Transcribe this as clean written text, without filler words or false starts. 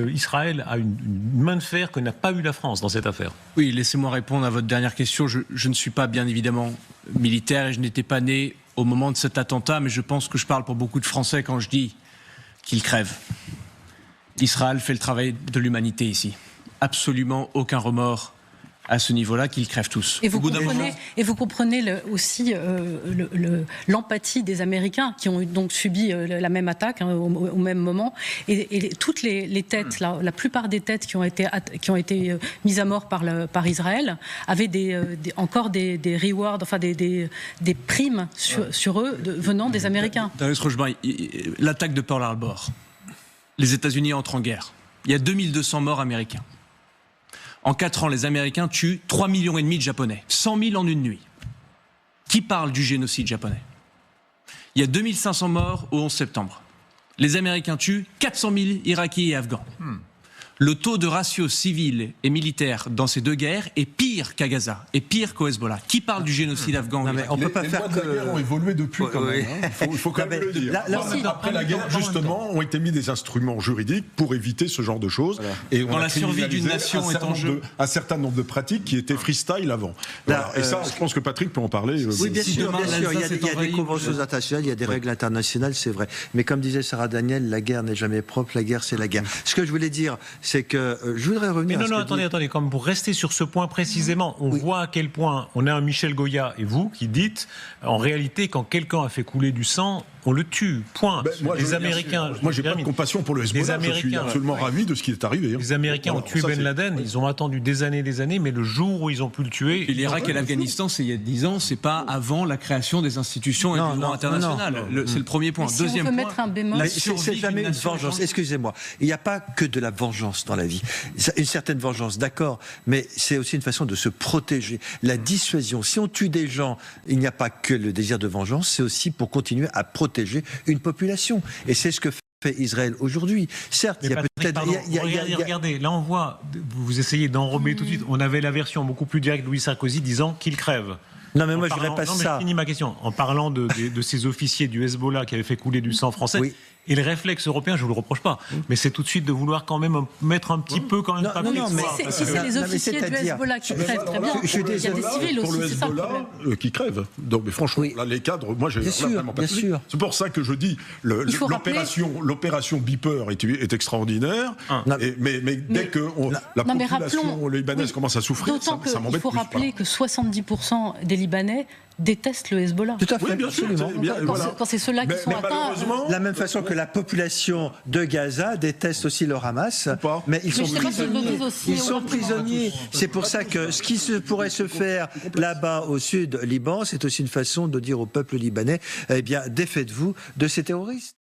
Israël a une main de fer que n'a pas eu la France dans cette affaire. Oui, laissez-moi répondre à votre dernière question. Je ne suis pas bien évidemment militaire et je n'étais pas né au moment de cet attentat, mais je pense que je parle pour beaucoup de Français quand je dis qu'ils crèvent. Israël fait le travail de l'humanité ici. Absolument aucun remords à ce niveau-là, qu'ils crèvent tous. Et vous comprenez aussi l'empathie des Américains qui ont donc subi la même attaque au même moment. Et toutes les têtes, la plupart des têtes qui ont été mises à mort par Israël avaient encore des rewards, enfin des primes sur eux venant des Américains. L'attaque de Pearl Harbor, les États-Unis entrent en guerre. Il y a 2200 morts américains. En 4 ans, les Américains tuent 3,5 millions de Japonais. 100 000 en une nuit. Qui parle du génocide japonais? Il y a 2500 morts au 11 septembre. Les Américains tuent 400 000 Irakiens et Afghans. Le taux de ratio civil et militaire dans ces deux guerres est pire qu'à Gaza, et pire qu'au Hezbollah. Qui parle du génocide afghan? On peut pas faire que... Les guerres ont évolué depuis quand même. Il faut quand même le dire. Après la guerre, justement, ont été mis des instruments juridiques pour éviter ce genre de choses. Voilà. Et quand la survie d'une nation est en jeu. Un certain nombre de pratiques qui étaient freestyle avant. Voilà. Et ça, je pense que Patrick peut en parler. Oui, bien sûr. Il y a des conventions internationales, il y a des règles internationales, c'est vrai. Mais comme disait Sarah Daniel, la guerre n'est jamais propre, la guerre, c'est la guerre. Ce que je voulais dire, c'est que je voudrais revenir. Mais attendez, comme pour rester sur ce point précisément, on voit à quel point on a un Michel Goya et vous qui dites, en réalité, quand quelqu'un a fait couler du sang, on le tue. Point. Les Américains. Moi, j'ai pas de compassion pour le Hezbollah. Je suis absolument ravi de ce qui est arrivé. Les Américains ont tué Ben Laden. Ils ont attendu des années, mais le jour où ils ont pu le tuer. L'Irak et l'Afghanistan, c'est il y a 10 ans. C'est pas avant la création des institutions et du droit international. C'est le premier point. Deuxième point. Mettre un bémol. C'est jamais une vengeance. Excusez-moi. Il n'y a pas que de la vengeance dans la vie. Une certaine vengeance, d'accord, mais c'est aussi une façon de se protéger. La dissuasion. Si on tue des gens, il n'y a pas que le désir de vengeance. C'est aussi pour continuer à protéger une population. Et c'est ce que fait Israël aujourd'hui. Certes, il y a peut-être... Regardez, là on voit, vous essayez d'enrober tout de suite, on avait la version beaucoup plus directe de Louis Sarkozy disant qu'il crève. Non mais moi je dirais pas ça. Je finis ma question. En parlant de ces officiers du Hezbollah qui avaient fait couler du sang français, oui. Et le réflexe européen, je vous le reproche pas, mais c'est tout de suite de vouloir quand même mettre un petit peu quand même. Si c'est les officiers du Hezbollah qui crèvent, très bien. Il y a des civils aussi, c'est ça le problème. Qui crèvent. Donc, mais franchement, là, les cadres, moi, j'ai vraiment pas suivi. C'est pour ça que je dis l'opération Beeper est extraordinaire. Mais dès que la population libanaise commence à souffrir, ça m'embête plus. Il faut rappeler que 70% des Libanais détestent le Hezbollah. Tout à fait, absolument. Quand c'est ceux-là qui sont atteints. De la même façon que la population de Gaza déteste aussi le Hamas, mais ils sont prisonniers. Ils sont prisonniers. C'est pour ça que ce qui pourrait se faire là-bas au sud Liban, c'est aussi une façon de dire au peuple libanais, eh bien, défaites-vous de ces terroristes.